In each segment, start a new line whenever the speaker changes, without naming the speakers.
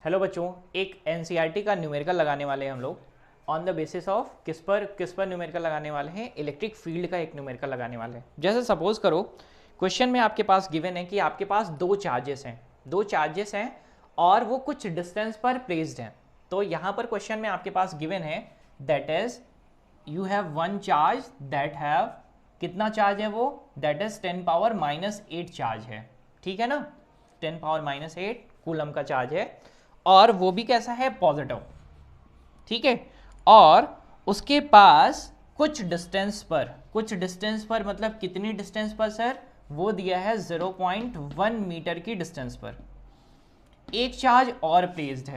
Hello बच्चों, एक NCERT का न्यूमेरिकल लगाने वाले हैं हम लोग ऑन द बेसिस ऑफ किस पर न्यूमेरिकल लगाने वाले हैं, इलेक्ट्रिक फील्ड का एक न्यूमेरिकल लगाने वाले हैं। जैसे सपोज करो क्वेश्चन में आपके पास गिवन है कि आपके पास दो चार्जेस हैं और वो कुछ डिस्टेंस पर प्लेस्ड हैं। तो यहाँ पर क्वेश्चन में आपके पास गिवन है that is you have one charge that have, कितना चार्ज है वो, दैट इज 10⁻⁻8 चार्ज है, ठीक है ना, 10⁻⁻8 कूलम का चार्ज है और वो भी कैसा है, पॉजिटिव, ठीक है। और उसके पास कुछ डिस्टेंस पर मतलब कितनी डिस्टेंस पर सर, वो दिया है 0.1 मीटर की डिस्टेंस पर एक चार्ज और प्लेस्ड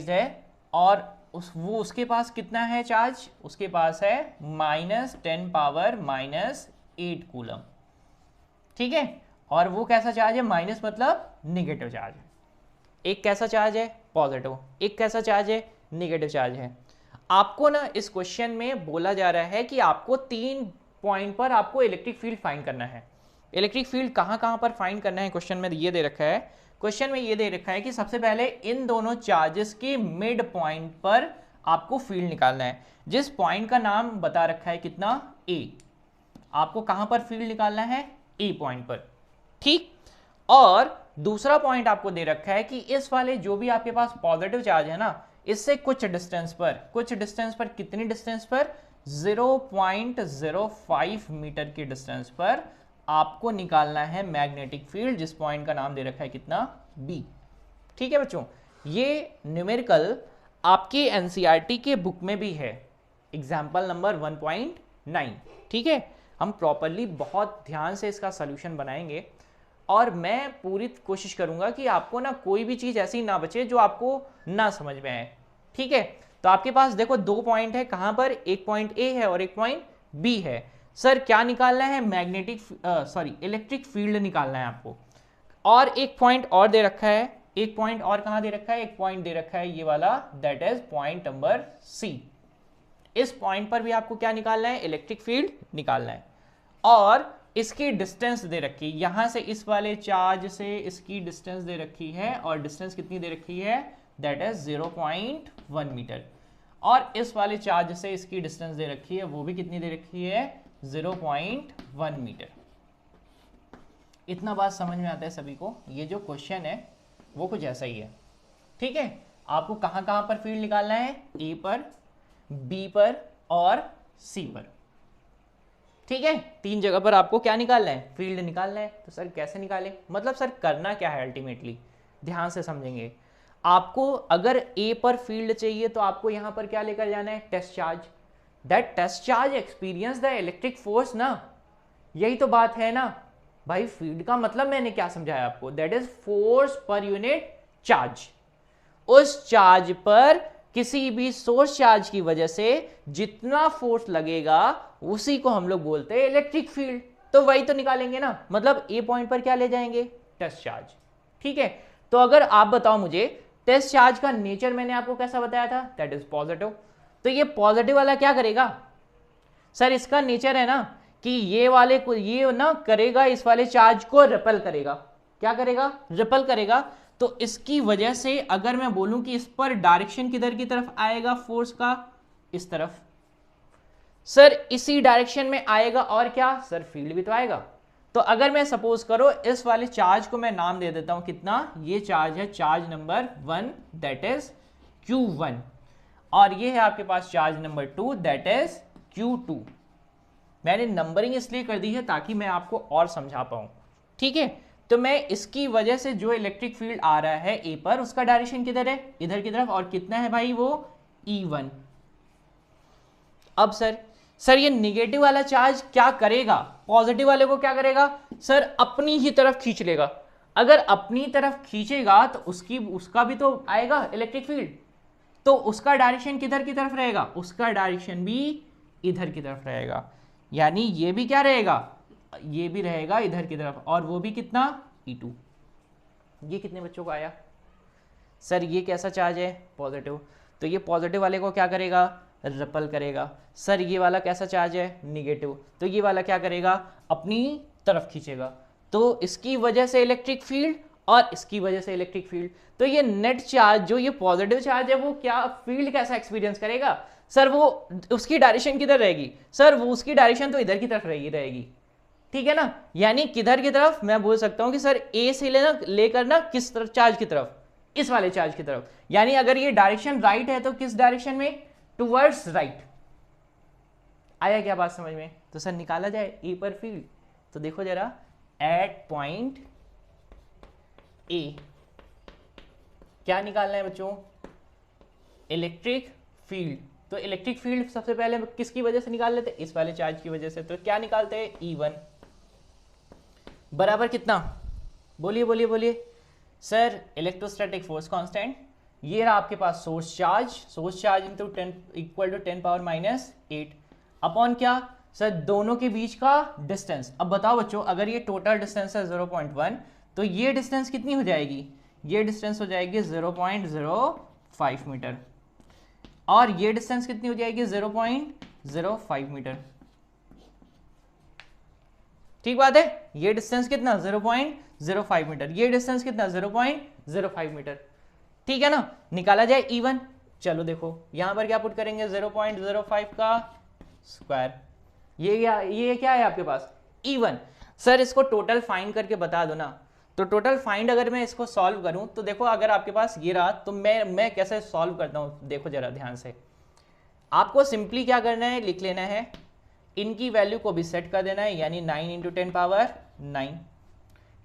है, और उसके पास कितना है चार्ज, उसके पास है -10⁻⁸ कूलम, ठीक है। और वो कैसा चार्ज है, माइनस मतलब निगेटिव चार्ज है। एक कैसा चार्ज है, पॉजिटिव, एक कैसा चार्ज है, निगेटिव चार्ज है। आपको ना इस क्वेश्चन में बोला जा रहा है कि आपको 3 पॉइंट पर आपको इलेक्ट्रिक फील्ड फाइंड करना है। इलेक्ट्रिक फील्ड कहां पर फाइंड करना है, क्वेश्चन में ये दे रखा है, कि सबसे पहले इन दोनों चार्जेस के मिड पॉइंट पर आपको फील्ड निकालना है, जिस पॉइंट का नाम बता रखा है कितना, ए। आपको कहां पर फील्ड निकालना है, ए पॉइंट पर, ठीक। और दूसरा पॉइंट आपको दे रखा है कि इस वाले जो भी आपके पास पॉजिटिव चार्ज है ना, इससे कुछ डिस्टेंस पर कितनी डिस्टेंस पर, 0.05 मीटर की डिस्टेंस पर आपको निकालना है मैग्नेटिक फील्ड, जिस पॉइंट का नाम दे रखा है कितना, बी, ठीक है बच्चों। ये न्यूमेरिकल आपके एनसीईआरटी के बुक में भी है, एग्जाम्पल नंबर 1.9, ठीक है। हम प्रॉपरली बहुत ध्यान से इसका सॉल्यूशन बनाएंगे और मैं पूरी कोशिश करूंगा कि आपको ना कोई भी चीज ऐसी ना बचे जो आपको ना समझ में आए, ठीक है। तो आपके पास देखो 2 पॉइंट है, कहां पर, एक पॉइंट ए है और एक पॉइंट बी है। सर क्या निकालना है, इलेक्ट्रिक फील्ड निकालना है आपको। और एक पॉइंट और दे रखा है, एक पॉइंट और कहां दे रखा है, एक पॉइंट दे रखा है ये वाला, that is point number C. इस पॉइंट पर भी आपको क्या निकालना है, इलेक्ट्रिक फील्ड निकालना है। और इसकी डिस्टेंस दे रखी है, यहां से इस वाले चार्ज से इसकी डिस्टेंस दे रखी है, और डिस्टेंस कितनी दे रखी है, दैट इज 0.1 मीटर। और इस वाले चार्ज से इसकी डिस्टेंस दे रखी है, वो भी कितनी दे रखी है, 0.1 मीटर। इतना बात समझ में आता है सभी को। ये जो क्वेश्चन है वो कुछ ऐसा ही है, ठीक है। आपको कहां पर फील्ड निकालना है, ए पर, बी पर और सी पर, ठीक है। 3 जगह पर आपको क्या निकालना है, फील्ड निकालना है। तो सर कैसे निकालें, मतलब सर करना क्या है अल्टीमेटली, ध्यान से समझेंगे। आपको अगर ए पर फील्ड चाहिए तो आपको यहां पर क्या लेकर जाना है, test charge. That test charge experience the electric force ना, यही तो बात है ना भाई। फील्ड का मतलब मैंने क्या समझाया आपको, that is force per unit charge. उस चार्ज पर किसी भी सोर्स चार्ज की वजह से जितना फोर्स लगेगा उसी को हम लोग बोलते हैं इलेक्ट्रिक फील्ड। तो वही तो निकालेंगे ना, मतलब ए पॉइंट पर क्या ले जाएंगे, टेस्ट चार्ज, ठीक है। तो अगर आप बताओ मुझे, टेस्ट चार्ज का नेचर मैंने आपको कैसा बताया था, दैट इज पॉजिटिव। तो ये पॉजिटिव वाला क्या करेगा सर, इसका नेचर है ना कि ये वाले को ये ना करेगा, इस वाले चार्ज को रिपेल करेगा। क्या करेगा, रिपेल करेगा। तो इसकी वजह से अगर मैं बोलूं कि इस पर डायरेक्शन किधर की तरफ आएगा फोर्स का, इस तरफ, सर इसी डायरेक्शन में आएगा, और क्या सर, फील्ड भी तो आएगा। तो अगर मैं सपोज करो इस वाले चार्ज को मैं नाम दे देता हूं कितना, ये चार्ज है charge number 1, that is Q1, और ये है आपके पास charge number 2, that is Q2। मैंने नंबरिंग इसलिए कर दी है ताकि मैं आपको और समझा पाऊं, ठीक है। तो मैं इसकी वजह से जो इलेक्ट्रिक फील्ड आ रहा है ए पर, उसका डायरेक्शन किधर है, इधर की तरफ, और कितना है भाई वो, E1। अब सर ये निगेटिव वाला चार्ज क्या करेगा, पॉजिटिव वाले को क्या करेगा सर, अपनी ही तरफ खींच लेगा। अगर अपनी तरफ खींचेगा तो उसका भी तो आएगा इलेक्ट्रिक फील्ड, तो उसका डायरेक्शन किधर की तरफ रहेगा, उसका डायरेक्शन भी इधर की तरफ रहेगा। यानी ये भी क्या रहेगा, ये भी रहेगा इधर की तरफ, और वो भी कितना, E2। ये कितने बच्चों को आया सर, ये कैसा चार्ज है, पॉजिटिव। तो ये पॉजिटिव वाले को क्या करेगा, रिपेल करेगा। सर ये वाला कैसा चार्ज है, निगेटिव। तो ये वाला क्या करेगा, अपनी तरफ खींचेगा। तो इसकी वजह से इलेक्ट्रिक फील्ड और इसकी वजह से इलेक्ट्रिक फील्ड। तो ये नेट चार्ज जो ये पॉजिटिव चार्ज है वो क्या फील्ड कैसा एक्सपीरियंस करेगा सर, वो उसकी डायरेक्शन किधर रहेगी सर, वो उसकी डायरेक्शन तो इधर की तरफ रहेगी, ठीक है ना। यानी किधर की तरफ, मैं बोल सकता हूं कि सर ए से लेकर ना किस तरफ चार्ज की तरफ, इस वाले चार्ज की तरफ। यानी अगर ये डायरेक्शन राइट है तो किस डायरेक्शन में, टुवर्ड्स राइट। आया क्या बात समझ में। तो सर निकाला जाए ए पर फील्ड, तो देखो जरा एट पॉइंट ए क्या निकालना है बच्चों, इलेक्ट्रिक फील्ड। तो इलेक्ट्रिक फील्ड सबसे पहले किसकी वजह से निकाल लेते हैं, इस वाले चार्ज की वजह से। तो क्या निकालते हैं, E1 बराबर कितना, बोलिए बोलिए बोलिए सर, इलेक्ट्रोस्टैटिक फोर्स कांस्टेंट, ये रहा आपके पास source charge into 10 equal to 10 power -8 अपॉन क्या सर, दोनों के बीच का डिस्टेंस। अब बताओ बच्चों, अगर ये टोटल डिस्टेंस है 0.1 तो ये डिस्टेंस कितनी हो जाएगी, ये डिस्टेंस हो जाएगी 0.05 मीटर, और ये डिस्टेंस कितनी हो जाएगी 0.05 मीटर। ठीक बात है, ये डिस्टेंस कितना 0.05 मीटर, ये डिस्टेंस कितना 0.05 मीटर, ठीक है ना। निकाला जाए E1, चलो देखो यहां पर क्या पुट करेंगे, 0.05 का स्क्वायर, ये क्या है आपके पास E1। सर इसको टोटल फाइंड करके बता दो ना। तो टोटल फाइंड अगर मैं इसको सॉल्व करूं तो देखो, अगर आपके पास ये रहा तो मैं कैसे सॉल्व करता हूं, देखो जरा ध्यान से। आपको सिंपली क्या करना है, लिख लेना है, इनकी वैल्यू को भी सेट कर देना है, यानी 9 इंटू 10 पावर 9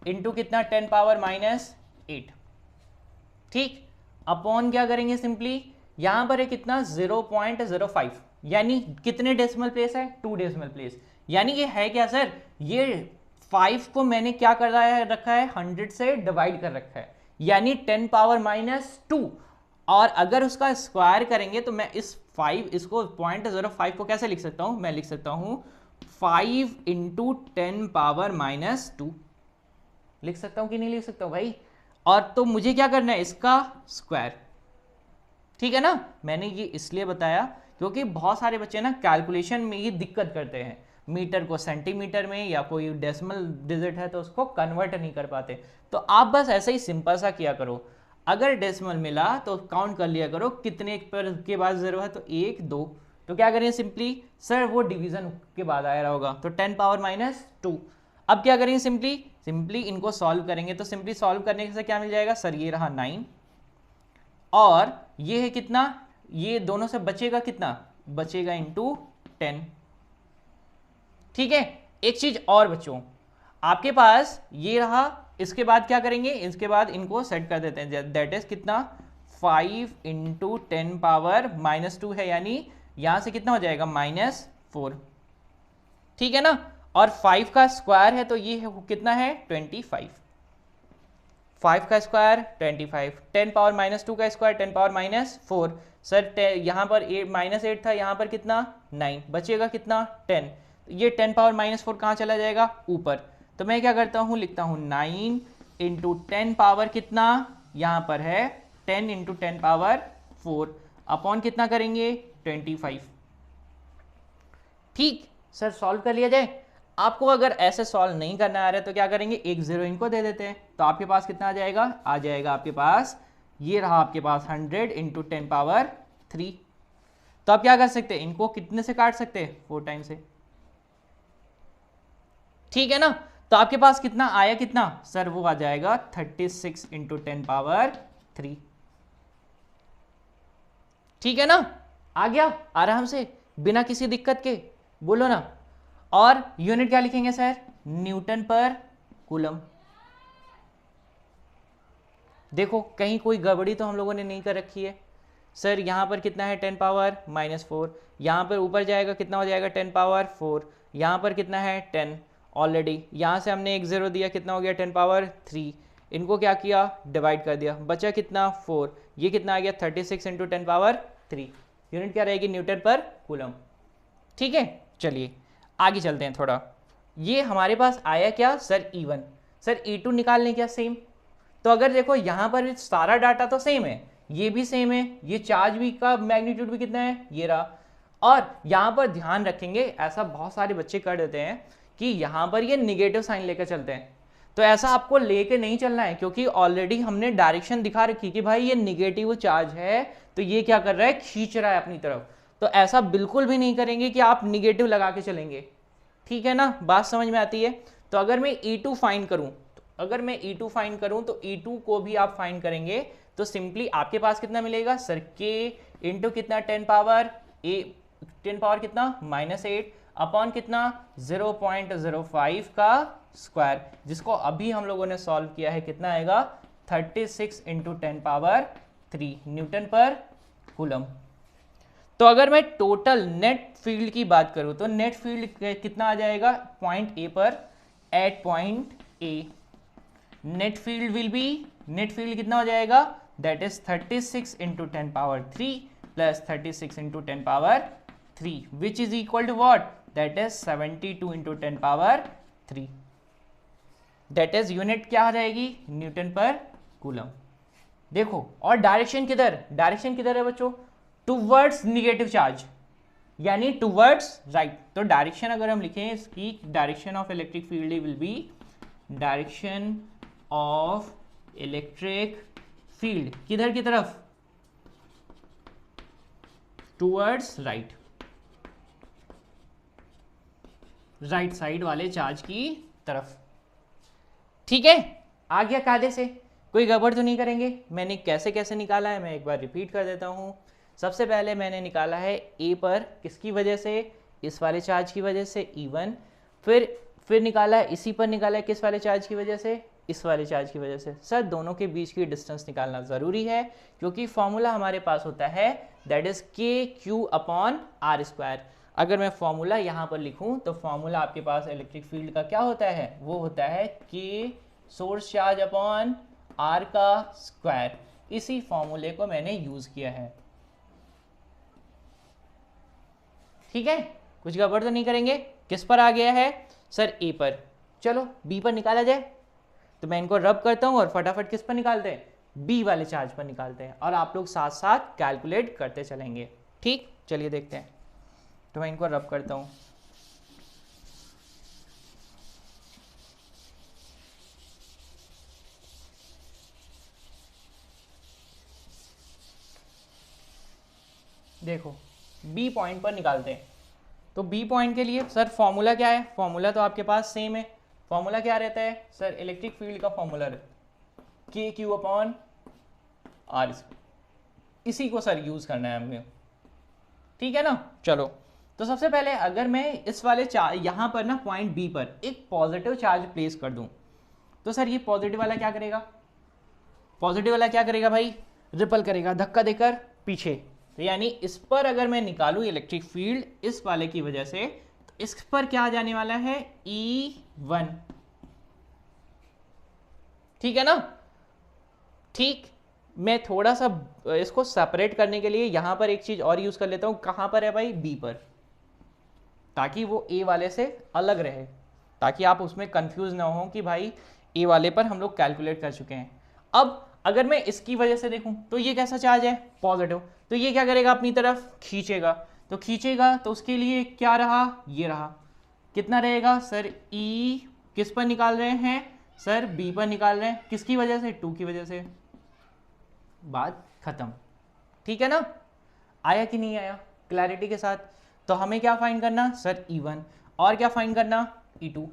इंटू कितना 10 पावर -8, ठीक, अपॉन क्या करेंगे सिंपली, यहां पर है कितना 0.05, यानी कितने डेसिमल प्लेस है, 2 डेसिमल प्लेस। यानी ये है क्या सर, ये 5 को मैंने क्या कर रखा है 100 से डिवाइड कर रखा है, यानी 10 पावर -2, और अगर उसका स्क्वायर करेंगे तो मैं इस 5 इसको 0.05 को कैसे लिख सकता हूं, मैं लिख सकता हूं 5 इंटू 10 पावर -2 लिख सकता हूं कि नहीं लिख सकता हूं भाई। और तो मुझे क्या करना है, इसका स्क्वायर, ठीक है ना। मैंने ये इसलिए बताया क्योंकि बहुत सारे बच्चे ना कैलकुलेशन में ये दिक्कत करते हैं, मीटर को सेंटीमीटर में या कोई डेसिमल डिजिट है तो उसको कन्वर्ट नहीं कर पाते। तो आप बस ऐसे ही सिंपल सा किया करो, अगर डेसिमल मिला तो काउंट कर लिया करो कितने पर के बाद 0 है, तो 1 2, तो क्या करें सिंपली सर, वो डिवीजन के बाद आया होगा, तो 10 पावर -2। अब क्या करेंगे, सिंपली इनको सॉल्व करेंगे, तो सिंपली सॉल्व करने से क्या मिल जाएगा सर, ये रहा 9, और ये है कितना, ये दोनों से बचेगा कितना, बचेगा इंटू 10, ठीक है। एक चीज और बच्चों, आपके पास ये रहा, इसके बाद क्या करेंगे, इसके बाद इनको सेट कर देते हैं, दैट इज कितना 5 इंटू 10 पावर -2 है, यानी यहां से कितना हो जाएगा -4, ठीक है ना। और 5 का स्क्वायर है तो ये कितना है 25, 5 का स्क्वायर 25, 10 पावर -2 का स्क्वायर 10 पावर -4, सर यहाँ पर -8 था, यहाँ पर कितना 9, बचेगा कितना 10, ये 10 पावर -4 कहाँ चला जाएगा ऊपर। तो मैं क्या करता हूँ, लिखता हूँ 9 इंटू 10 पावर कितना, यहाँ पर है 10 इंटू 10 पावर 4 अपॉन कितना करेंगे 25, ठीक सर। सॉल्व कर लिया जाए। आपको अगर ऐसे सॉल्व नहीं करना आ रहा है तो क्या करेंगे, एक 0 इनको दे देते हैं, तो आपके पास कितना आ जाएगा, आपके पास ये रहा आपके पास 100 इंटू 10 पावर 3। तो आप क्या कर सकते हैं, इनको कितने से काट सकते हैं, 4 टाइम से, ठीक है ना। तो आपके पास कितना आया, कितना सर, वो आ जाएगा 36 इंटू 10 पावर 3, ठीक है ना। आ गया आराम से बिना किसी दिक्कत के, बोलो ना। और यूनिट क्या लिखेंगे सर, न्यूटन पर कूलम। देखो कहीं कोई गड़बड़ी तो हम लोगों ने नहीं कर रखी है सर, यहां पर कितना है 10 पावर -4, यहां पर ऊपर जाएगा कितना हो जाएगा 10 पावर 4, यहां पर कितना है 10 ऑलरेडी, यहां से हमने एक 0 दिया, कितना हो गया 10 पावर 3, इनको क्या किया डिवाइड कर दिया, बचा कितना 4, ये कितना आ गया 36 इंटू 10 पावर 3, यूनिट क्या रहेगी न्यूटन पर कूलम, ठीक है। चलिए आगे चलते हैं थोड़ा। ये हमारे पास आया क्या सर E1, सर E2 निकाल लें क्या सेम। तो अगर देखो यहाँ पर भी सारा डाटा तो सेम है, ये भी सेम है, ये चार्ज भी का मैग्नीट्यूड भी कितना है ये रहा। और यहाँ पर ध्यान रखेंगे, ऐसा बहुत सारे बच्चे कर देते हैं कि यहाँ पर ये निगेटिव साइन लेकर चलते हैं, तो ऐसा आपको लेके नहीं चलना है, क्योंकि ऑलरेडी हमने डायरेक्शन दिखा रखी कि भाई ये निगेटिव चार्ज है, तो ये क्या कर रहा है, खींच रहा है अपनी तरफ। तो ऐसा बिल्कुल भी नहीं करेंगे कि आप निगेटिव लगा के चलेंगे, ठीक है ना, बात समझ में आती है। तो अगर मैं E2 फाइंड करूं, तो E2 को भी आप फाइंड करेंगे, तो सिंपली आपके पास कितना मिलेगा सर, K इंटू कितना 10 पावर कितना -8 अपॉन कितना 0.05 का स्क्वायर, जिसको अभी हम लोगों ने सॉल्व किया है, कितना आएगा 36 इंटू 10 पावर 3 न्यूटन पर कूलम। तो अगर मैं टोटल नेट फील्ड की बात करूं, तो नेट फील्ड कितना आ जाएगा पॉइंट ए पर, at point A net field कितना हो जाएगा, that is 36 into 10 power 3 plus 36 into 10 power 3 which is equal to what, that is 72 into 10 power 3, that is unit क्या आ जाएगी, न्यूटन पर कूलम। देखो, और डायरेक्शन किधर है बच्चों, टुवर्ड्स निगेटिव चार्ज, यानी टुवर्ड्स राइट। तो डायरेक्शन अगर हम लिखें इसकी, direction of electric field will be, direction of electric field किधर की तरफ, टुवर्ड्स राइट साइड वाले चार्ज की तरफ, ठीक है। आ गया कायदे से, कोई गड़बड़ तो नहीं करेंगे। मैंने कैसे निकाला है मैं एक बार रिपीट कर देता हूं। सबसे पहले मैंने निकाला है ए पर, किसकी वजह से, इस वाले चार्ज की वजह से E1, फिर निकाला है इसी पर, निकाला है किस वाले चार्ज की वजह से, इस वाले चार्ज की वजह से। सर दोनों के बीच की डिस्टेंस निकालना ज़रूरी है, क्योंकि फॉर्मूला हमारे पास होता है that is KQ upon R²। अगर मैं फॉर्मूला यहाँ पर लिखूँ, तो फॉर्मूला आपके पास इलेक्ट्रिक फील्ड का क्या होता है, वो होता है K source charge upon R का स्क्वायर। इसी फॉर्मूले को मैंने यूज़ किया है, ठीक है। कुछ गड़बड़ तो नहीं करेंगे। किस पर आ गया है सर, ए पर। चलो बी पर निकाला जाए, तो मैं इनको रब करता हूं और फटाफट किस पर निकालते हैं, बी वाले चार्ज पर निकालते हैं, और आप लोग साथ साथ कैलकुलेट करते चलेंगे, ठीक। चलिए देखते हैं, तो मैं इनको रब करता हूं। देखो बी पॉइंट पर निकालते हैं, तो बी पॉइंट के लिए सर फॉर्मूला क्या है, फॉर्मूला तो आपके पास सेम है। फॉर्मूला क्या रहता है सर, इलेक्ट्रिक फील्ड का फॉर्मूला KQ अपॉन R, इसी को सर यूज करना है हमें, ठीक है ना। चलो, तो सबसे पहले अगर मैं इस वाले चार्ज यहाँ पर ना पॉइंट बी पर एक पॉजिटिव चार्ज प्लेस कर दूं, तो सर ये पॉजिटिव वाला क्या करेगा, भाई रिपल करेगा, धक्का देकर पीछे। तो यानी इस पर अगर मैं निकालूं इलेक्ट्रिक फील्ड इस वाले की वजह से, तो इस पर क्या जाने वाला है, E1, ठीक है ना। ठीक, मैं थोड़ा सा इसको सेपरेट करने के लिए यहां पर एक चीज और यूज कर लेता हूं। कहां पर है भाई, बी पर, ताकि वो ए वाले से अलग रहे, ताकि आप उसमें कंफ्यूज ना हो कि भाई ए वाले पर हम लोग कैलकुलेट कर चुके हैं। अब अगर मैं इसकी वजह से देखूं, तो ये कैसा चार्ज है, पॉजिटिव, तो ये क्या करेगा, अपनी तरफ खींचेगा। तो उसके लिए क्या रहा, ये रहा, कितना रहेगा सर, E किस पर निकाल रहे हैं सर, बी पर निकाल रहे हैं, किसकी वजह से, 2 की वजह से। बात खत्म, ठीक है ना। आया कि नहीं आया क्लैरिटी के साथ। तो हमें क्या फाइंड करना सर, E1, और क्या फाइंड करना, E2,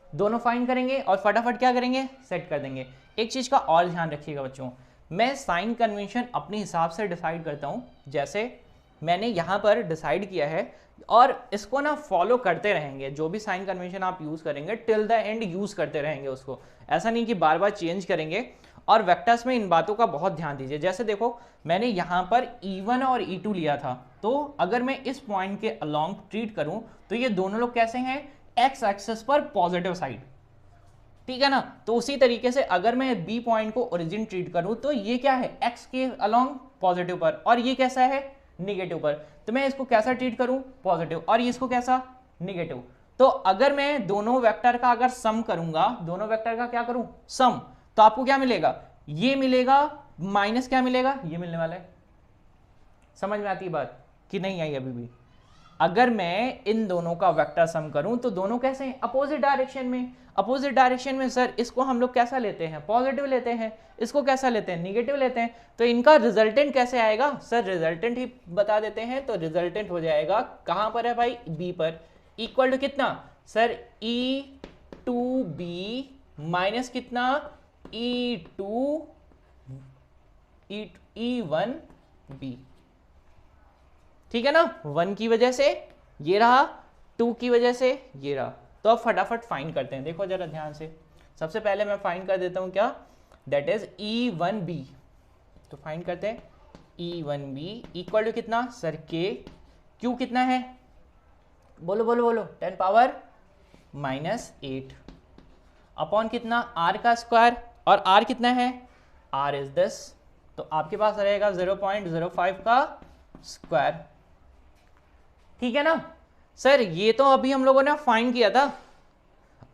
दोनों फाइंड करेंगे और फटाफट क्या करेंगे, सेट कर देंगे। एक चीज का और ध्यान रखिएगा बच्चों, मैं साइन कन्वेंशन अपने हिसाब से डिसाइड करता हूं, जैसे मैंने यहां पर डिसाइड किया है, और इसको ना फॉलो करते रहेंगे। जो भी साइन कन्वेंशन आप यूज करेंगे टिल द एंड यूज करते रहेंगे उसको, ऐसा नहीं कि बार बार चेंज करेंगे। और वेक्टर्स में इन बातों का बहुत ध्यान दीजिए। जैसे देखो, मैंने यहां पर E1 और E2 लिया था, तो अगर मैं इस पॉइंट के अलोंग ट्रीट करूं, तो ये दोनों लोग कैसे हैं, एक्स एक्सिस पर पॉजिटिव साइड, ठीक है ना। तो उसी तरीके से अगर मैं बी पॉइंट को ओरिजिन ट्रीट करूं, तो ये क्या है, एक्स के अलोंग पॉजिटिव पर, और ये कैसा है, निगेटिव पर। तो मैं इसको कैसा ट्रीट करूं, पॉजिटिव, और ये इसको कैसा, निगेटिव। तो अगर मैं दोनों वेक्टर का अगर सम करूंगा, दोनों वेक्टर का क्या करूं, सम, तो आपको क्या मिलेगा, ये मिलेगा, माइनस क्या मिलेगा, ये मिलने वाला है। समझ में आती है बात कि नहीं आई अभी भी, अगर मैं इन दोनों का वेक्टर सम करूं तो दोनों कैसे हैं, अपोजिट डायरेक्शन में। अपोजिट डायरेक्शन में सर इसको हम लोग कैसा लेते हैं, पॉजिटिव लेते हैं, इसको कैसा लेते हैं, निगेटिव लेते हैं। तो इनका रिजल्टेंट कैसे आएगा सर, रिजल्टेंट ही बता देते हैं। तो रिजल्टेंट हो जाएगा कहां पर है भाई, बी पर, इक्वल टू कितना सर, E2B माइनस कितना, E1B। ठीक है ना, 1 की वजह से ये रहा, 2 की वजह से ये रहा। तो अब फटाफट फाइंड करते हैं, देखो जरा ध्यान से। सबसे पहले मैं फाइंड कर देता हूं क्या, दैट इज E1B। तो फाइंड करते हैं E1B इक्वल टू कितना सर, K, Q कितना है, बोलो बोलो बोलो, 10 पावर -8 अपॉन कितना, R का स्क्वायर, और R कितना है, R इज 10। तो आपके पास रहेगा 0.05 का स्क्वायर। ठीक है ना सर, ये तो अभी हम लोगों ने फाइंड किया था,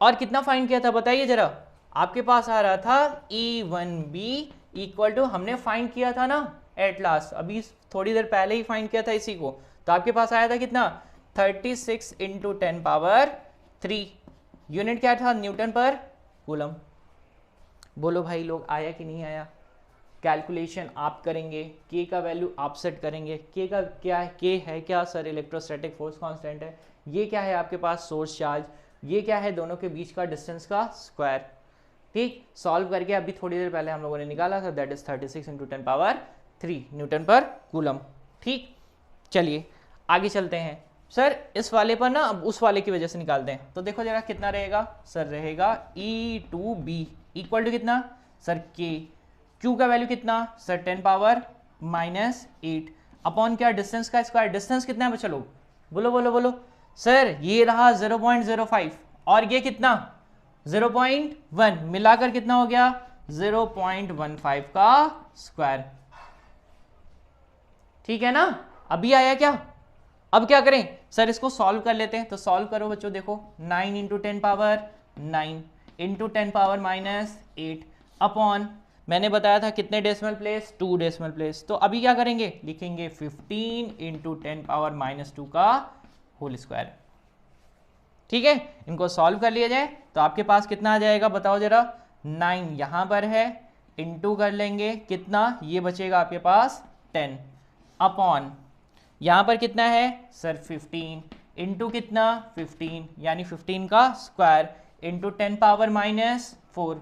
और कितना फाइंड किया था बताइए जरा। आपके पास आ रहा था E1B इक्वल टू, हमने फाइंड किया था ना एट लास्ट, अभी थोड़ी देर पहले ही फाइंड किया था इसी को। तो आपके पास आया था कितना, 36 इंटू 10 पावर 3। यूनिट क्या था, न्यूटन पर कूलम। बोलो भाई लोग, आया कि नहीं आया। कैलकुलेशन आप करेंगे, के का वैल्यू आप सेट करेंगे। के का क्या है, के है क्या सर, इलेक्ट्रोस्टैटिक फोर्स कांस्टेंट है। ये क्या है आपके पास, सोर्स चार्ज। ये क्या है, दोनों के बीच का डिस्टेंस का स्क्वायर। ठीक, सॉल्व करके अभी थोड़ी देर पहले हम लोगों ने निकाला था, that is 36 into 10 power 3 Newton पर कूलम। ठीक, चलिए आगे चलते हैं। सर इस वाले पर ना अब उस वाले की वजह से निकालते हैं। तो देखो जरा कितना रहेगा सर, रहेगा E2B इक्वल टू कितना सर, K। Q का वैल्यू कितना सर, 10 पावर -8 अपॉन क्या, डिस्टेंस का स्क्वायर। डिस्टेंस कितना है बच्चा लोग, बोलो बोलो बोलो सर, ये रहा 0.05, और ये कितना 0.1, मिलाकर कितना हो गया 0.15 का स्क्वायर। ठीक है ना, अभी आया क्या। अब क्या करें सर, इसको सॉल्व कर लेते हैं। तो सॉल्व करो बच्चों, देखो 9 into 10 power 9 into 10 power -8 upon, मैंने बताया था कितने डेसिमल प्लेस, 2 डेसिमल प्लेस। तो अभी क्या करेंगे, लिखेंगे 15 इंटू 10 पावर -2 का होल स्क्वायर। ठीक है, इनको सॉल्व कर लिया जाए तो आपके पास कितना आ जाएगा बताओ जरा, 9 यहां पर है, इंटू कर लेंगे कितना, ये बचेगा आपके पास 10 अपॉन, यहां पर कितना है सर 15 इंटू कितना 15, यानी 15 का स्क्वायर इंटू 10 पावर -4।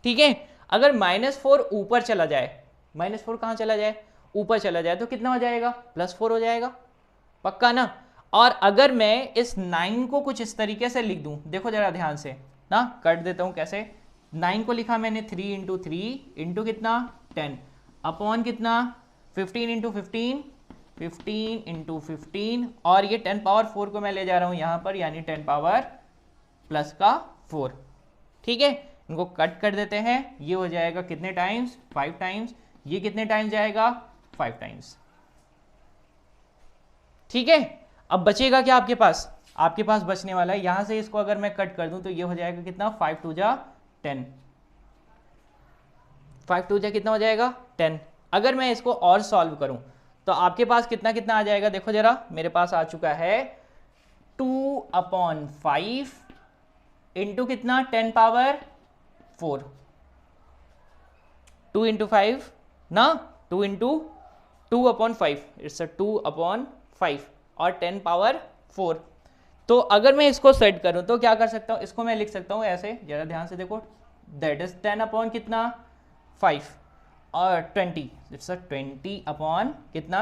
ठीक है, अगर -4 ऊपर चला जाए, -4 कहां चला जाए, ऊपर चला जाए, तो कितना हो जाएगा, +4 हो जाएगा, पक्का ना। और अगर मैं इस 9 को कुछ इस तरीके से लिख दूं, देखो जरा ध्यान से ना, कट देता हूं कैसे। 9 को लिखा मैंने 3 इंटू 3 इंटू कितना 10 अपॉन कितना 15 इंटू 15, 15 इंटू 15, और ये 10 पावर 4 को मैं ले जा रहा हूं यहां पर, यानी 10 पावर +4। ठीक है, इनको कट कर देते हैं, ये हो जाएगा कितने टाइम्स, 5 टाइम्स। ये कितने टाइम्स जाएगा, 5 टाइम्स। ठीक है, अब बचेगा क्या आपके पास, आपके पास बचने वाला है, यहां से इसको अगर मैं कट कर दूं तो ये हो जाएगा कितना, 5 2 जा 10, 5 2 जा कितना हो जाएगा 10। अगर मैं इसको और सॉल्व करूं तो आपके पास कितना कितना आ जाएगा, देखो जरा, मेरे पास आ चुका है 2/5 इंटू कितना 10 पावर 4, 2 इंटू 5 ना, 2 इंटू 2/5, इट्स 2/5 और 10 पावर 4। तो अगर मैं इसको सेट करूं तो क्या कर सकता हूं, इसको मैं लिख सकता हूं ऐसे, जरा ध्यान से देखो, दैट इज 10 अपॉन कितना 5 और 20, इट्स 20 अपॉन कितना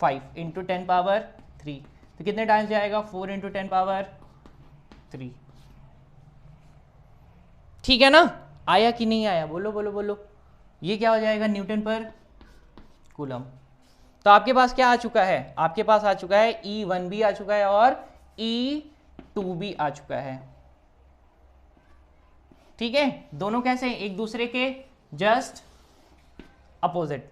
5 इंटू 10 पावर 3। तो कितने टाइम्स जाएगा, 4 इंटू 10 पावर 3। ठीक है ना, आया कि नहीं आया, बोलो बोलो बोलो। ये क्या हो जाएगा, न्यूटन पर कूलम। तो आपके पास क्या आ चुका है, आपके पास आ चुका है E1B आ चुका है और E2B आ चुका है। ठीक है, दोनों कैसे, एक दूसरे के जस्ट अपोजिट।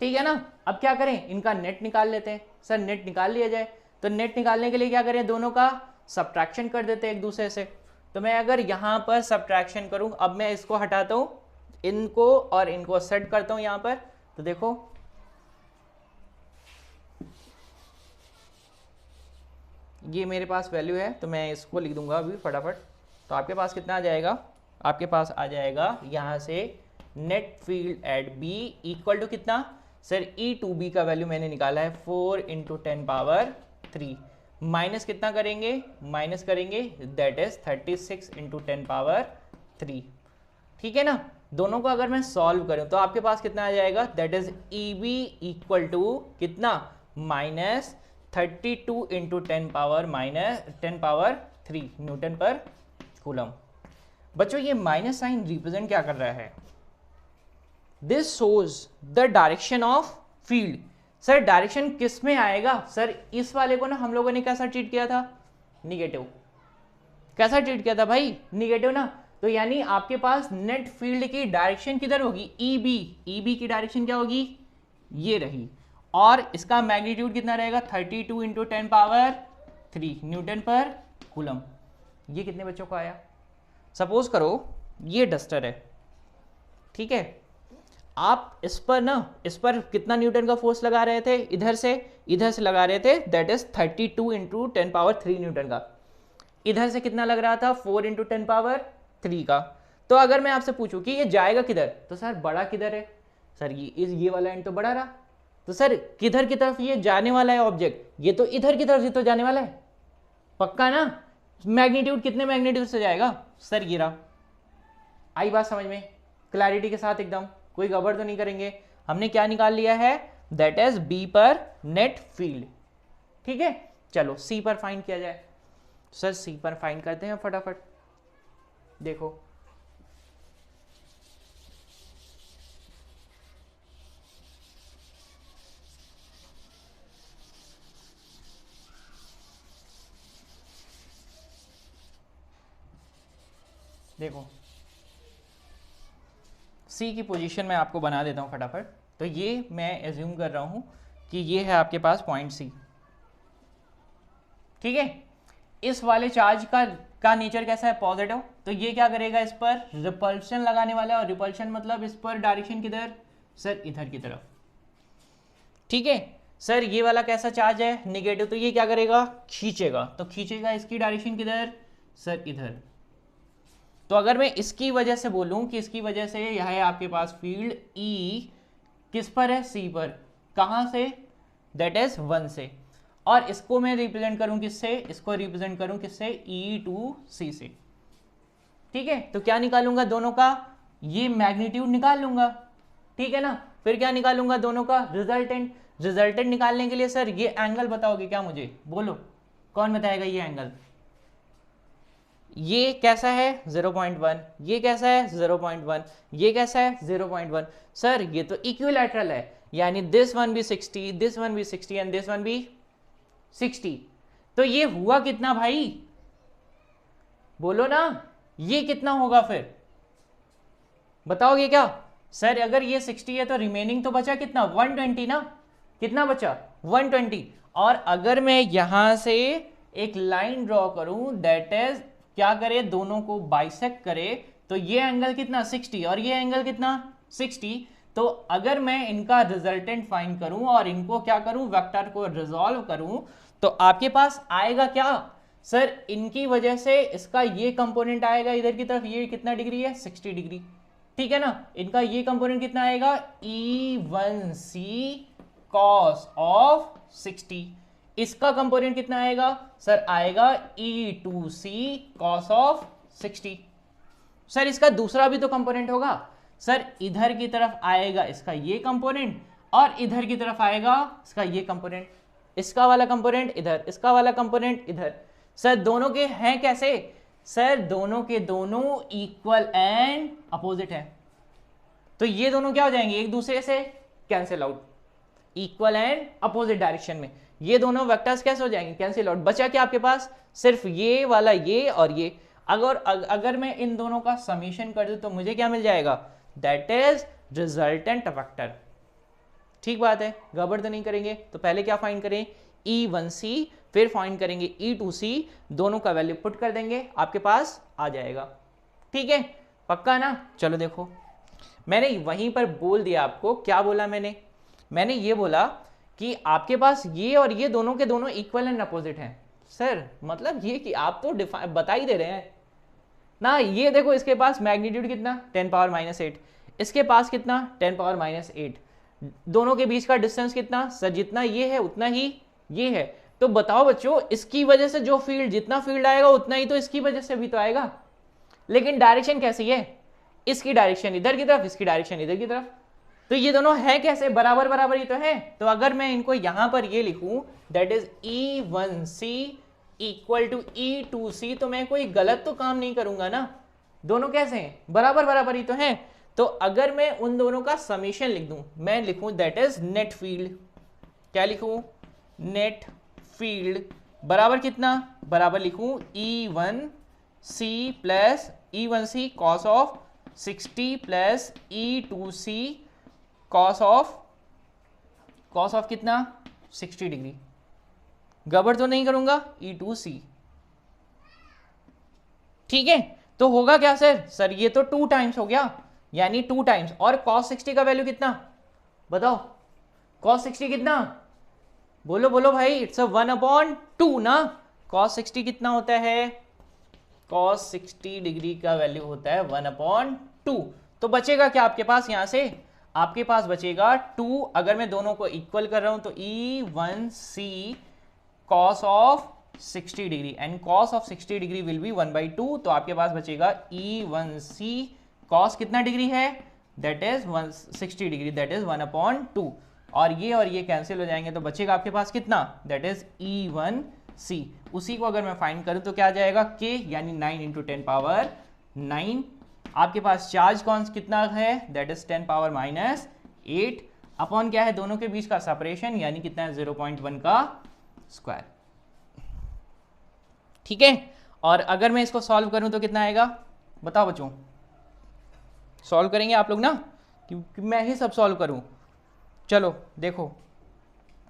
ठीक है ना, अब क्या करें, इनका नेट निकाल लेते हैं। सर नेट निकाल लिया जाए, तो नेट निकालने के लिए क्या करें, दोनों का सब्ट्रैक्शन कर देते हैं एक दूसरे से। तो मैं अगर यहां पर सब्ट्रैक्शन करूं, अब मैं इसको हटाता हूं, इनको और इनको सेट करता हूं यहां पर। तो देखो ये मेरे पास वैल्यू है तो मैं इसको लिख दूंगा अभी फटाफट। तो आपके पास कितना आ जाएगा, आपके पास आ जाएगा यहाँ से net field at B equal to कितना सर, ई टू बी का वैल्यू मैंने निकाला है 4 × 10⁻³ माइनस कितना करेंगे, माइनस करेंगे दैट इज 36 × 10⁻³। ठीक है ना। दोनों को अगर मैं सॉल्व करूं तो आपके पास कितना आ जाएगा, that is E B equal to कितना -32 × 10⁻³ न्यूटन पर कूलम। बच्चों ये माइनस साइन रिप्रेजेंट क्या कर रहा है, this shows the direction of field. Sir direction किस में आएगा, सर इस वाले को ना हम लोगों ने कैसा ट्रीट किया था, निगेटिव। कैसा ट्रीट किया था भाई, निगेटिव ना। तो यानी आपके पास नेट फील्ड की डायरेक्शन किधर होगी, ई बी। ई बी की डायरेक्शन क्या होगी, ये रही, और इसका मैग्नीट्यूड कितना रहेगा 32 × 10⁻³ न्यूटन पर कूलम। ये कितने बच्चों को आया, सपोज करो ये डस्टर है, ठीक है, आप इस पर ना, इस पर कितना न्यूटन का फोर्स लगा रहे थे, इधर से लगा रहे थे, दैट इज 32 × 10⁻³ न्यूटन का। इधर से कितना लग रहा था 4 × 10⁻³ का। तो अगर मैं आपसे पूछूं कि ये जाएगा किधर, तो सर बड़ा किधर है, सर ये वाला एंड तो बड़ा रहा, तो सर किधर की तरफ ये जाने वाला है ऑब्जेक्ट, ये तो इधर की तरफ से तो जाने वाला है, पक्का ना। मैग्नीट्यूड कितने मैग्नीट्यूड से जाएगा, सर ये रहा। आई बात समझ में, क्लैरिटी के साथ एकदम, कोई गड़बड़ तो नहीं करेंगे। हमने क्या निकाल लिया है, दैट इज बी पर नेट फील्ड। ठीक है, चलो सी पर फाइंड किया जाए। सर सी पर फाइंड करते हैं फटाफट। देखो देखो सी की पोजीशन मैं आपको बना देता हूं फटाफट। तो ये मैं एज्यूम कर रहा हूं कि ये है आपके पास पॉइंट सी, ठीक है। इस वाले चार्ज का नेचर कैसा है, पॉजिटिव। तो ये क्या करेगा, इस पर रिपल्शन लगाने वाला है, और रिपल्शन मतलब इस पर डायरेक्शन किधर, सर इधर की तरफ, ठीक है। सर ये वाला कैसा चार्ज है, निगेटिव, तो ये क्या करेगा, खींचेगा। तो खींचेगा इसकी डायरेक्शन किधर, सर इधर। तो अगर मैं इसकी वजह से बोलूं कि इसकी वजह से यह है आपके पास फील्ड ई किस पर है, सी पर। कहां से, दैट इज 1 से। और इसको मैं रिप्रेजेंट करूं किससे, इसको रिप्रेजेंट करूं किससे, ई टू सी से, ठीक है। तो क्या निकालूंगा दोनों का, ये मैग्नीट्यूड निकाल लूंगा, ठीक है ना। फिर क्या निकालूंगा दोनों का रिजल्टेंट। रिजल्टेंट निकालने के लिए सर ये एंगल बताओगे क्या मुझे, बोलो कौन बताएगा ये एंगल। ये कैसा है 0.1, ये कैसा है 0.1, ये कैसा है 0.1। सर ये तो इक्विलैटरल है, यानी दिस वन भी 60, दिस वन भी 60 एंड दिस वन भी 60। तो ये हुआ कितना भाई, बोलो ना, ये कितना होगा फिर, बताओगे क्या। सर अगर ये 60 है तो रिमेनिंग तो बचा कितना, 120 ना, कितना बचा 120। और अगर मैं यहां से एक लाइन ड्रॉ करूं, दैट इज क्या करे, दोनों को बाइसेक्ट करे, तो ये एंगल कितना 60 और ये एंगल कितना 60। तो अगर मैं इनका रिजल्टेंट फाइंड करूं और इनको क्या करूं, वेक्टर को रिजॉल्व करूं, तो आपके पास आएगा क्या, सर इनकी वजह से इसका ये कंपोनेंट आएगा इधर की तरफ, ये कितना डिग्री है 60 डिग्री, ठीक है ना। इनका ये कंपोनेंट कितना आएगा, E1C cos ऑफ 60। इसका कंपोनेंट कितना आएगा, सर आएगा E2C cos ऑफ 60। सर इसका दूसरा भी तो कंपोनेंट होगा, सर इधर की तरफ आएगा इसका ये कंपोनेंट, और इधर की तरफ आएगा इसका ये कंपोनेंट, इसका वाला कंपोनेंट इधर, इसका वाला कंपोनेंट इधर। सर दोनों के हैं कैसे, सर दोनों के दोनों इक्वल एंड अपोजिट है। तो ये दोनों क्या हो जाएंगे, एक दूसरे से cancel out, equal and opposite direction में ये दोनों वेक्टर्स कैसे हो जाएंगे, कैंसिल आउट। बचा क्या आपके पास, सिर्फ ये वाला ये और ये। अगर मैं इन दोनों का समीशन कर दूं तो मुझे क्या मिल जाएगा, दैट इज रिजल्टेंट वेक्टर। ठीक बात है, गड़बड़ तो नहीं करेंगे। तो पहले क्या फाइंड करें, E1C, फिर फाइंड करेंगे E2C, दोनों का वैल्यू पुट कर देंगे, आपके पास आ जाएगा। ठीक है, पक्का ना। चलो देखो, मैंने वहीं पर बोल दिया आपको, क्या बोला मैंने ये बोला कि आपके पास ये और ये दोनों के दोनों इक्वल एंड अपोजिट हैं। सर मतलब ये कि आप तो बता ही दे रहे हैं ना। ये देखो इसके पास मैग्नीट्यूड कितना 10 पावर माइनस 8, इसके पास कितना 10 पावर माइनस 8, दोनों के बीच का डिस्टेंस कितना सर, जितना ये है उतना ही ये है। तो बताओ बच्चों, इसकी वजह से जो फील्ड, जितना फील्ड आएगा उतना ही तो इसकी वजह से भी तो आएगा, लेकिन डायरेक्शन कैसी है, इसकी डायरेक्शन इधर की तरफ, इसकी डायरेक्शन इधर की तरफ। तो ये दोनों है कैसे, बराबर बराबर ही तो है। तो अगर मैं इनको यहां पर ये लिखूं that is E1C equal to E2C, तो मैं कोई गलत तो काम नहीं करूंगा ना, दोनों कैसे हैं, बराबर बराबर ही तो हैं। तो अगर मैं उन दोनों का समीशन लिख दूं, मैं लिखूं दैट इज नेट फील्ड, क्या लिखूं, नेट फील्ड बराबर कितना, बराबर लिखूं E1C plus E1C cos of 60 plus E2C cos of कितना 60 डिग्री, गड़बड़ तो नहीं करूंगा, E2C। ठीक है, तो होगा क्या सर ये तो 2 टाइम्स हो गया, यानी 2 टाइम्स, और cos 60 का वैल्यू कितना बताओ, cos 60 कितना, बोलो बोलो भाई, इट्स 1/2 ना। cos 60 कितना होता है, cos 60 डिग्री का वैल्यू होता है 1/2। तो बचेगा क्या आपके पास, यहां से आपके पास बचेगा 2, अगर मैं दोनों को इक्वल कर रहा हूं तो E1C cos of 60 degree and cos of 60 degree will be 1/2। तो आपके पास बचेगा E1C cos कितना डिग्री है, that is 60 degree, that is 1/2, और ये कैंसिल हो जाएंगे, तो बचेगा आपके पास कितना, दैट इज E1C। उसी को अगर मैं फाइंड करूं तो क्या आ जाएगा, K यानी 9 इंटू 10 पावर 9। आपके पास चार्ज कौन कितना है, दैट इज 10 पावर माइनस 8 अपॉन क्या है, दोनों के बीच का सेपरेशन यानी कितना है 0.1 का स्क्वायर। ठीक है, और अगर मैं इसको सॉल्व करूं तो कितना आएगा, बताओ बच्चों, सॉल्व करेंगे आप लोग ना, क्योंकि मैं ही सब सॉल्व करूं। चलो देखो,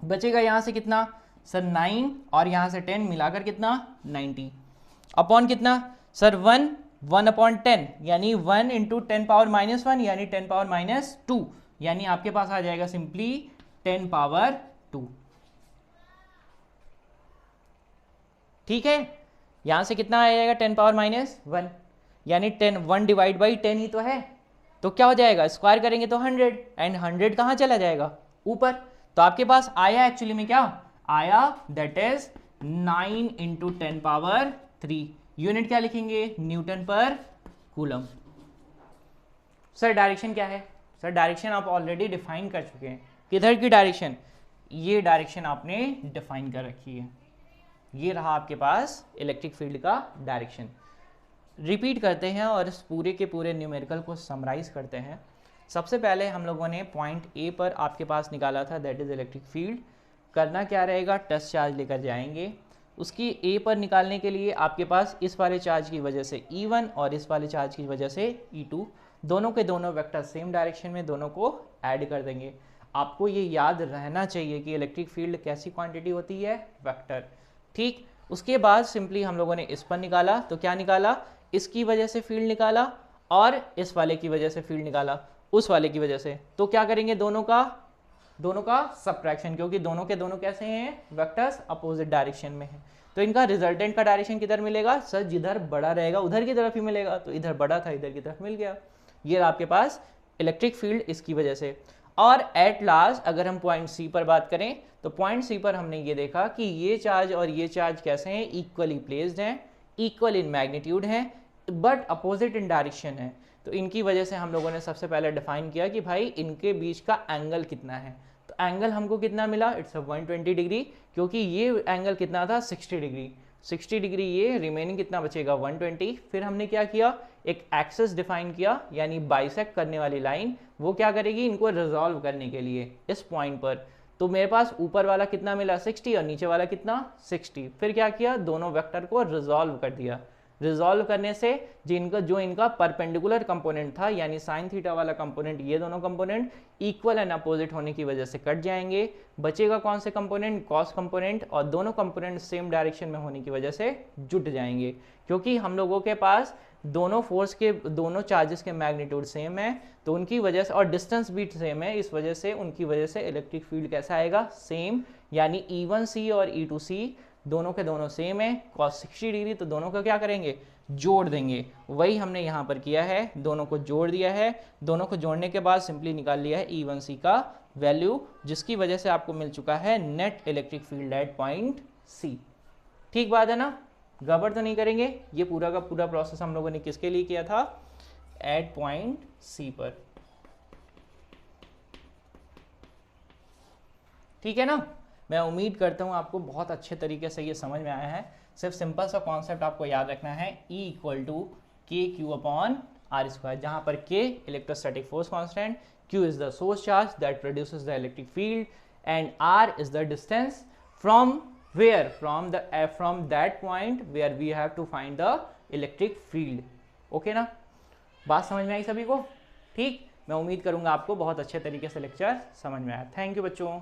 बचेगा यहां से कितना सर 9 और यहां से 10 मिलाकर कितना 90 अपॉन कितना सर 1/10 यानी 1 इंटू 10 पावर माइनस 1 यानी 10 पावर माइनस 2, यानी आपके पास आ जाएगा सिंपली 10 पावर 2। ठीक है, यहां से कितना आ जाएगा 10 पावर माइनस 1, यानी 1 डिवाइड बाई 10 ही तो है, तो क्या हो जाएगा, स्क्वायर करेंगे तो 100, एंड 100 कहां चला जाएगा ऊपर। तो आपके पास आया एक्चुअली में क्या आया, that is 9 into 10 power 3। Unit क्या लिखेंगे, न्यूटन पर कूलम। सर डायरेक्शन क्या है, सर डायरेक्शन आप ऑलरेडी डिफाइन कर चुके हैं, किधर की डायरेक्शन, ये डायरेक्शन आपने डिफाइन कर रखी है, ये रहा आपके पास इलेक्ट्रिक फील्ड का डायरेक्शन। रिपीट करते हैं और इस पूरे के पूरे न्यूमेरिकल को समराइज करते हैं। सबसे पहले हम लोगों ने पॉइंट ए पर आपके पास निकाला था, दैट इज इलेक्ट्रिक फील्ड। करना क्या रहेगा, टच चार्ज लेकर जाएंगे, उसकी ए पर निकालने के लिए आपके पास इस वाले चार्ज की वजह से E1 और इस वाले चार्ज की वजह से E2, दोनों के दोनों वेक्टर सेम डायरेक्शन में, दोनों को ऐड कर देंगे। आपको ये याद रहना चाहिए कि इलेक्ट्रिक फील्ड कैसी क्वांटिटी होती है, वेक्टर। ठीक, उसके बाद सिंपली हम लोगों ने इस पर निकाला, तो क्या निकाला, इसकी वजह से फील्ड निकाला और इस वाले की वजह से फील्ड निकाला, उस वाले की वजह से। तो क्या करेंगे, दोनों का सब्ट्रैक्शन, क्योंकि दोनों के दोनों कैसे हैं, वेक्टर्स अपोजिट डायरेक्शन में है। तो इनका रिजल्टेंट का डायरेक्शन किधर मिलेगा, सर जिधर बड़ा रहेगा उधर की तरफ ही मिलेगा, तो इधर बड़ा था इधर की तरफ मिल गया। ये आपके पास इलेक्ट्रिक फील्ड इसकी वजह से। और एट लास्ट अगर हम पॉइंट सी पर बात करें, तो पॉइंट सी पर हमने ये देखा कि ये चार्ज और ये चार्ज कैसे हैं, इक्वली प्लेस्ड हैं, इक्वल इन मैग्नीट्यूड हैं, बट अपोजिट इन डायरेक्शन है। तो इनकी वजह से हम लोगों ने सबसे पहले डिफाइन किया कि भाई इनके बीच का एंगल कितना है। तो एंगल हमको कितना मिला, इट्स 120 डिग्री, क्योंकि ये एंगल कितना था 60 डिग्री, 60 डिग्री, ये रिमेनिंग कितना बचेगा 120। फिर हमने क्या किया, एक एक्सिस डिफाइन किया, यानी बाइसेक्ट करने वाली लाइन, वो क्या करेगी, इनको रिजॉल्व करने के लिए इस पॉइंट पर। तो मेरे पास ऊपर वाला कितना मिला 60 और नीचे वाला कितना 60। फिर क्या किया, दोनों वेक्टर को रिजॉल्व कर दिया। रिजॉल्व करने से जो इनका परपेंडिकुलर कंपोनेंट था, यानी साइन थीटा वाला कंपोनेंट, ये दोनों कंपोनेंट इक्वल एंड अपोजिट होने की वजह से कट जाएंगे। बचेगा कौन से कंपोनेंट, कॉस कंपोनेंट, और दोनों कंपोनेंट सेम डायरेक्शन में होने की वजह से जुट जाएंगे, क्योंकि हम लोगों के पास दोनों फोर्स के, दोनों चार्जेस के मैग्नीट्यूड सेम है, तो उनकी वजह से, और डिस्टेंस भी सेम है, इस वजह से उनकी वजह से इलेक्ट्रिक फील्ड कैसा आएगा, सेम, यानी E1C और E2C दोनों के दोनों सेम है, cos 60 डिग्री, तो दोनों को क्या करेंगे, जोड़ देंगे। वही हमने यहाँ पर किया है, दोनों को जोड़ दिया है। दोनों को जोड़ने के बाद सिंपली निकाल लिया है E1C का वैल्यू, जिसकी वजह से आपको मिल चुका है net electric field at point C। ठीक बात है ना, गड़बड़ तो नहीं करेंगे। ये पूरा का पूरा प्रोसेस हम लोगों ने किसके लिए किया था, एट पॉइंट C पर। ठीक है ना, मैं उम्मीद करता हूँ आपको बहुत अच्छे तरीके से ये समझ में आया है। सिर्फ सिंपल सा कॉन्सेप्ट आपको याद रखना है, E equal to K Q upon R square, जहाँ पर K electrostatic force constant, Q is the source charge that produces the electric field and R is the distance from where, from that point where we have to find the electric field. Okay ना, बात समझ में आई सभी को? ठीक, मैं उम्मीद करूंगा आपको बहुत अच्छे तरीके से लेक्चर समझ में आया। थैंक यू बच्चों।